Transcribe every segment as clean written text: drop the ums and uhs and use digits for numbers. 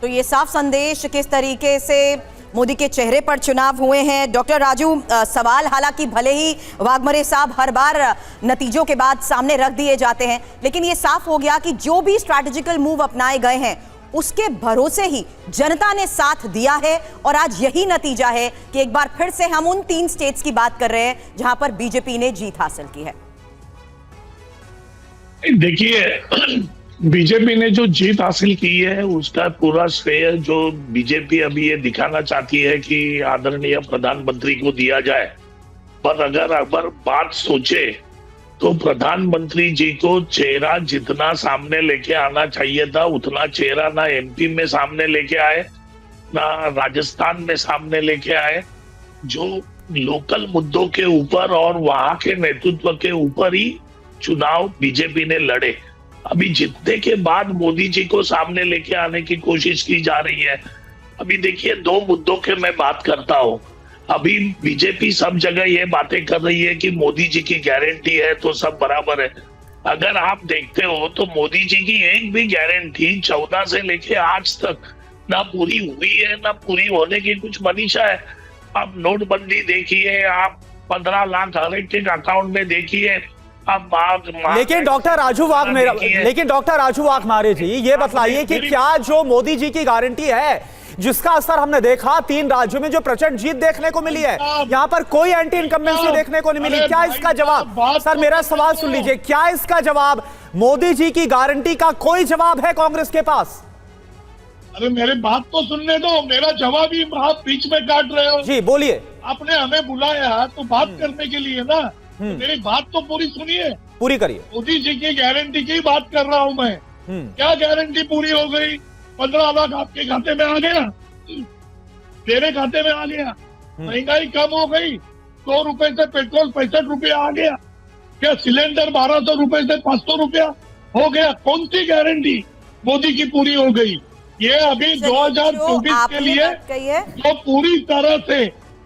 तो ये साफ संदेश किस तरीके से मोदी के चेहरे पर चुनाव हुए हैं। डॉक्टर राजू, सवाल हालांकि भले ही वाघमारे साहब हर बार नतीजों के बाद सामने रख दिए जाते हैं, लेकिन ये साफ हो गया कि जो भी स्ट्रैटेजिकल मूव अपनाए गए हैं उसके भरोसे ही जनता ने साथ दिया है और आज यही नतीजा है कि एक बार फिर से हम उन 3 स्टेट्स की बात कर रहे हैं जहां पर बीजेपी ने जीत हासिल की है। देखिए, बीजेपी ने जो जीत हासिल की है उसका पूरा श्रेय जो बीजेपी अभी ये दिखाना चाहती है कि आदरणीय प्रधानमंत्री को दिया जाए, पर अगर बात सोचे तो प्रधानमंत्री जी को चेहरा जितना सामने लेके आना चाहिए था उतना चेहरा ना एमपी में सामने लेके आए, ना राजस्थान में सामने लेके आए। जो लोकल मुद्दों के ऊपर और वहां के नेतृत्व के ऊपर ही चुनाव बीजेपी ने लड़े। अभी जीतने के बाद मोदी जी को सामने लेके आने की कोशिश की जा रही है। अभी देखिए, 2 मुद्दों के मैं बात करता हूँ। अभी बीजेपी सब जगह ये बातें कर रही है कि मोदी जी की गारंटी है तो सब बराबर है। अगर आप देखते हो तो मोदी जी की एक भी गारंटी 14 से लेके आज तक ना पूरी हुई है ना पूरी होने की कुछ मनीषा है। आप नोटबंदी देखिए, आप 15 लाख हर एक के अकाउंट में देखिए। लेकिन डॉक्टर राजू वाघमारे जी, ये बताइए कि क्या जो मोदी जी की गारंटी है जिसका असर हमने देखा 3 राज्यों में जो प्रचंड जीत देखने को मिली है, यहाँ पर कोई एंटी इनकम्बेंसी देखने को नहीं मिली, क्या इसका जवाब? सर मेरा सवाल सुन लीजिए, क्या इसका जवाब? मोदी जी की गारंटी का कोई जवाब है कांग्रेस के पास? अरे मेरे बात तो सुनने दो, मेरा जवाब ही आप बीच में काट रहे हो। जी बोलिए। आपने हमें बुलाया तो बात करने के लिए ना, तो मेरी बात तो पूरी सुनिए, पूरी करिए। मोदी जी की गारंटी की बात कर रहा हूँ मैं। क्या गारंटी पूरी हो गई? 15 लाख आपके खाते में आ गया, तेरे खाते में आ गया। महंगाई कम हो गई, 100 रुपए से पेट्रोल 65 रुपया आ गया। क्या सिलेंडर 1200 रुपए से 500 रुपया हो गया? कौन सी गारंटी मोदी की पूरी हो गई? ये अभी 2024 के लिए जो पूरी तरह से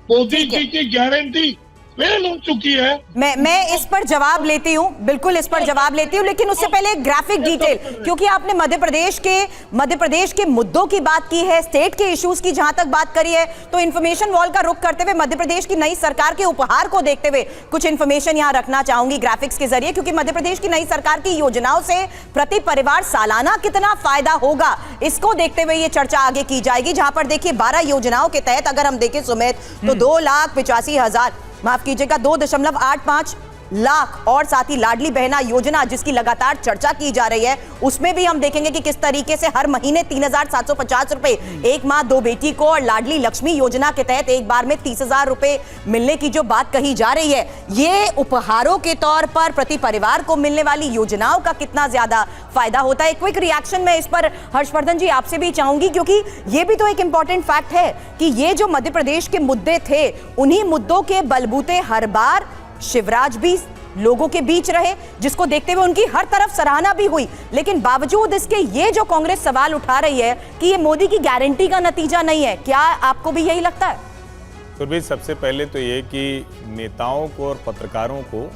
मोदी जी की गारंटी फेल हो चुकी है। मैं इस पर जवाब लेती हूँ, बिल्कुल इस पर जवाब लेती हूँ, लेकिन उससे पहले एक ग्राफिक डिटेल, क्योंकि आपने मध्य प्रदेश के मुद्दों की बात की है, स्टेट के इश्यूज की जहां तक बात करी है, तो इंफॉर्मेशन वॉल का रुख करते हुए मध्य प्रदेश की नई सरकार के उपहार को देखते हुए कुछ इंफॉर्मेशन यहां रखना चाहूंगी ग्राफिक्स के जरिए, क्योंकि मध्य प्रदेश की नई सरकार की योजनाओं से प्रति परिवार सालाना कितना फायदा होगा इसको देखते हुए ये चर्चा आगे की जाएगी। जहां पर देखिए 12 योजनाओं के तहत अगर हम देखें सुमित, तो 2,85,000, माफ कीजिएगा 2.85 लाख, और साथ ही लाडली बहना योजना जिसकी लगातार चर्चा की जा रही है, उसमें भी हम देखेंगे कि किस तरीके से हर महीने 3,750 रुपए, एक माँ 2 बेटी को, और लाडली लक्ष्मी योजना के तहत एक बार में 30,000 रुपए मिलने की जो बात कही जा रही है, ये उपहारों के तौर पर प्रति परिवार को मिलने वाली योजनाओं का कितना ज्यादा फायदा होता है। क्विक रिएक्शन में इस पर हर्षवर्धन जी आपसे भी चाहूंगी, क्योंकि ये भी तो एक इंपॉर्टेंट फैक्ट है कि ये जो मध्य प्रदेश के मुद्दे थे, उन्हीं मुद्दों के बलबूते हर बार शिवराज भी लोगों के बीच रहे, जिसको देखते हुए उनकी हर तरफ सराहना भी हुई। लेकिन बावजूद इसके ये जो कांग्रेस सवाल उठा रही है कि ये मोदी की गारंटी का नतीजा नहीं है, क्या आपको भी यही लगता है? सुरभि, सबसे पहले तो ये कि नेताओं को और पत्रकारों को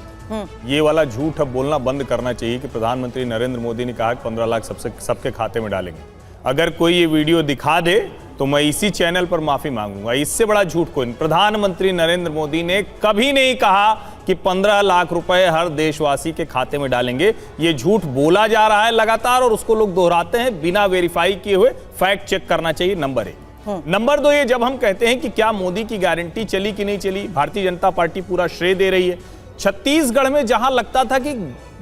ये वाला झूठ अब बोलना बंद करना चाहिए कि प्रधानमंत्री नरेंद्र मोदी ने कहा कि 15 लाख सबके खाते में डालेंगे। अगर कोई ये वीडियो दिखा दे तो मैं इसी चैनल पर माफी मांगूंगा। इससे बड़ा झूठ कोई नहीं। प्रधानमंत्री नरेंद्र मोदी ने कभी नहीं कहा कि 15 लाख रुपए हर देशवासी के खाते में डालेंगे। ये झूठ बोला जा रहा है लगातार और उसको लोग दोहराते हैं बिना वेरीफाई किए हुए। फैक्ट चेक करना चाहिए, नंबर 1। नंबर 2, ये जब हम कहते हैं कि क्या मोदी की गारंटी चली कि नहीं चली, भारतीय जनता पार्टी पूरा श्रेय दे रही है। छत्तीसगढ़ में जहां लगता था कि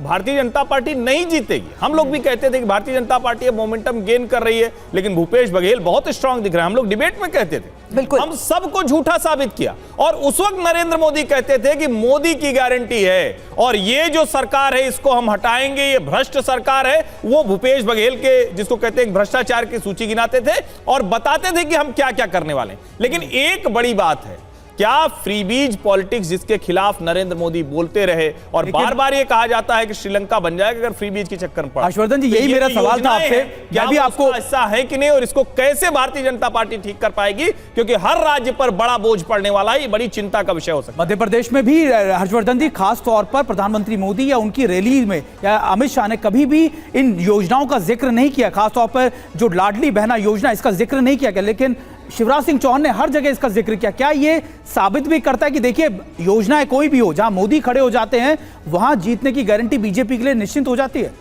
भारतीय जनता पार्टी नहीं जीतेगी, हम लोग भी कहते थे कि भारतीय जनता पार्टी अब मोमेंटम गेन कर रही है, लेकिन भूपेश बघेल बहुत स्ट्रांग दिख रहा है। हम लोग डिबेट में कहते थे, बिल्कुल हम सबको झूठा साबित किया। और उस वक्त नरेंद्र मोदी कहते थे कि मोदी की गारंटी है और ये जो सरकार है इसको हम हटाएंगे, ये भ्रष्ट सरकार है। वो भूपेश बघेल के, जिसको कहते हैं भ्रष्टाचार की सूची गिनाते थे और बताते थे कि हम क्या क्या करने वाले हैं। लेकिन एक बड़ी बात है, क्या फ्रीबीज पॉलिटिक्स जिसके खिलाफ नरेंद्र मोदी बोलते रहे और बार बार ये कहा जाता है कि श्रीलंका बन जाएगा अगर फ्रीबीज के चक्कर में पड़ा। हर्षवर्धन जी, यही मेरा सवाल था आपसे, क्या भी आपको ऐसा है कि नहीं और इसको कैसे भारतीय जनता पार्टी ठीक कर पाएगी, क्योंकि हर राज्य पर बड़ा बोझ पड़ने वाला है, बड़ी चिंता का विषय हो सकता है। मध्य प्रदेश में भी हर्षवर्धन जी, खास तौर पर प्रधानमंत्री मोदी या उनकी रैली में या अमित शाह ने कभी भी इन योजनाओं का जिक्र नहीं किया, खासतौर पर जो लाडली बहना योजना, इसका जिक्र नहीं किया गया, लेकिन शिवराज सिंह चौहान ने हर जगह इसका जिक्र किया। क्या ये साबित भी करता है कि देखिए, योजनाएं कोई भी हो, जहां मोदी खड़े हो जाते हैं वहां जीतने की गारंटी बीजेपी के लिए निश्चित हो जाती है?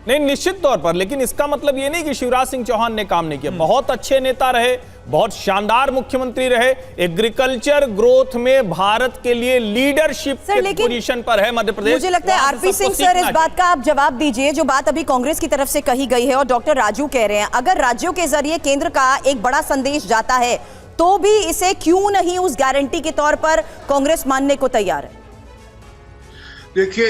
नहीं, निश्चित तौर पर, लेकिन इसका मतलब ये नहीं कि शिवराज सिंह चौहान ने काम नहीं किया। बहुत अच्छे नेता रहे, बहुत शानदार मुख्यमंत्री रहे, एग्रीकल्चर ग्रोथ में भारत के लिए लीडरशिप के पोजीशन पर है मध्य प्रदेश। मुझे लगता है आरपी सिंह सर, इस बात का आप जवाब दीजिए, जो बात अभी कांग्रेस की तरफ से कही गई है और डॉक्टर राजू कह रहे हैं, अगर राज्यों के जरिए केंद्र का एक बड़ा संदेश जाता है तो भी इसे क्यों नहीं उस गारंटी के तौर पर कांग्रेस मानने को तैयार है? देखिए,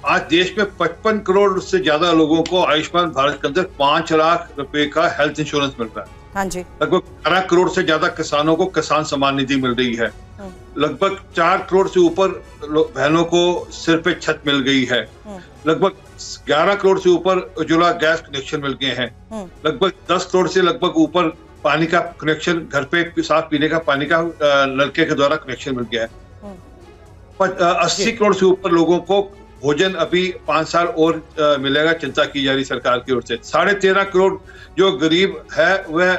आज देश में 55 करोड़ से ज्यादा लोगों को आयुष्मान भारत के अंदर 5 लाख रुपए का हेल्थ इंश्योरेंस मिल रहा है। हाँ जी। लगभग 12 करोड़ से ज्यादा किसानों को किसान सम्मान निधि मिल रही है। लगभग 4 करोड़ से ऊपर बहनों को सिर पे छत मिल गई है। लगभग 11 करोड़ से ऊपर उज्ज्वला गैस कनेक्शन मिल गए हैं। लगभग 10 करोड़ से लगभग ऊपर पानी का कनेक्शन, घर पे साफ पीने का पानी का नलके के द्वारा कनेक्शन मिल गया है। 80 करोड़ से ऊपर लोगों को भोजन अभी 5 साल और मिलेगा, चिंता की जा रही सरकार की ओर से। 13.5 करोड़ जो गरीब है वह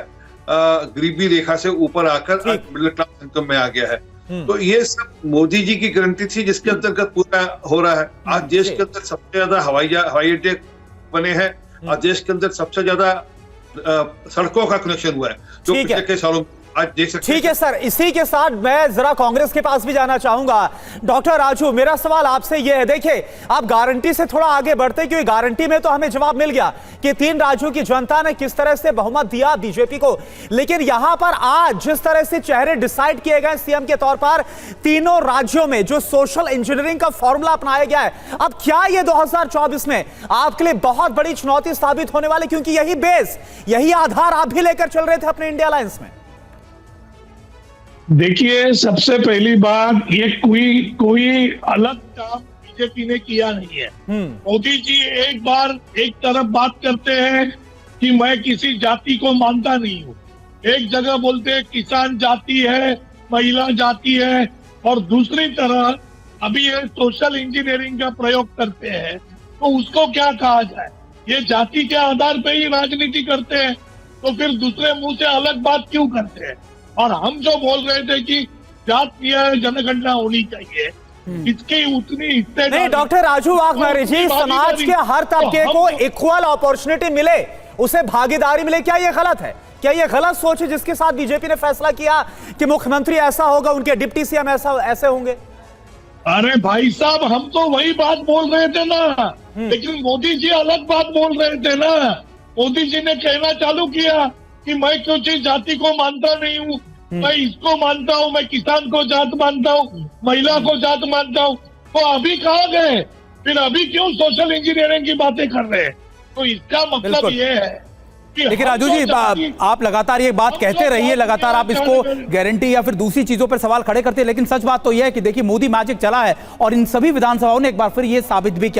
गरीबी रेखा से ऊपर आकर मिडिल क्लास इनकम में आ गया है। तो ये सब मोदी जी की गारंटी थी, जिसके अंतर्गत पूरा हो रहा है। आज देश के अंदर सबसे ज्यादा हवाई अड्डे बने हैं। आज देश के अंदर सबसे ज्यादा सड़कों का कनेक्शन हुआ है, जो पिछले कई सालों आज देख सकते हैं। ठीक है सर, इसी के साथ मैं जरा कांग्रेस के पास भी जाना चाहूंगा। डॉक्टर राजू, मेरा सवाल आपसे यह है, देखिए आप गारंटी से थोड़ा आगे बढ़ते, क्योंकि गारंटी में तो हमें जवाब मिल गया कि 3 राज्यों की जनता ने किस तरह से बहुमत दिया बीजेपी को, लेकिन यहां पर आज जिस तरह से चेहरे डिसाइड किए गए सीएम के तौर पर तीनों राज्यों में, जो सोशल इंजीनियरिंग का फॉर्मूला अपनाया गया है, अब क्या यह 2024 में आपके लिए बहुत बड़ी चुनौती साबित होने वाली, क्योंकि यही बेस, यही आधार आप भी लेकर चल रहे थे अपने इंडिया अलायंस में? देखिए, सबसे पहली बात, ये कोई अलग काम बीजेपी ने किया नहीं है। मोदी जी एक बार एक तरफ बात करते हैं कि मैं किसी जाति को मानता नहीं हूँ, एक जगह बोलते हैं किसान जाति है, महिला जाति है, और दूसरी तरफ अभी ये सोशल इंजीनियरिंग का प्रयोग करते हैं। तो उसको क्या कहा जाए? ये जाति के आधार पर ही राजनीति करते हैं, तो फिर दूसरे मुंह से अलग बात क्यों करते हैं? और हम जो बोल रहे थे कि जातीय जनगणना होनी चाहिए, इसकी उतनी नहीं। डॉक्टर राजू वाघमारे जी, समाज के हर तबके को इक्वल अपॉर्चुनिटी मिले, उसे भागीदारी मिले, क्या ये गलत है? क्या ये गलत सोच है जिसके साथ बीजेपी ने फैसला किया कि मुख्यमंत्री ऐसा होगा, उनके डिप्टी सीएम ऐसे होंगे? अरे भाई साहब, हम तो वही बात बोल रहे थे ना, लेकिन मोदी जी अलग बात बोल रहे थे ना। मोदी जी ने कहना चालू किया कि मैं किसी जाति को मानता नहीं हूँ, मैं इसको मानता हूँ, मैं किसान को जात मानता हूँ, महिला को जात मानता हूँ। तो अभी कहाँ गए? फिर अभी क्यों सोशल इंजीनियरिंग की बातें कर रहे हैं? तो इसका मतलब ये है कि, लेकिन राजू जी, आप लगातार ये बात कहते रहिए, लगातार आप इसको गारंटी या फिर दूसरी चीजों पर सवाल खड़े करते हैं, लेकिन सच बात तो यह है कि देखिए, मोदी मैजिक चला है और इन सभी विधानसभाओं ने एक बार फिर ये साबित भी किया।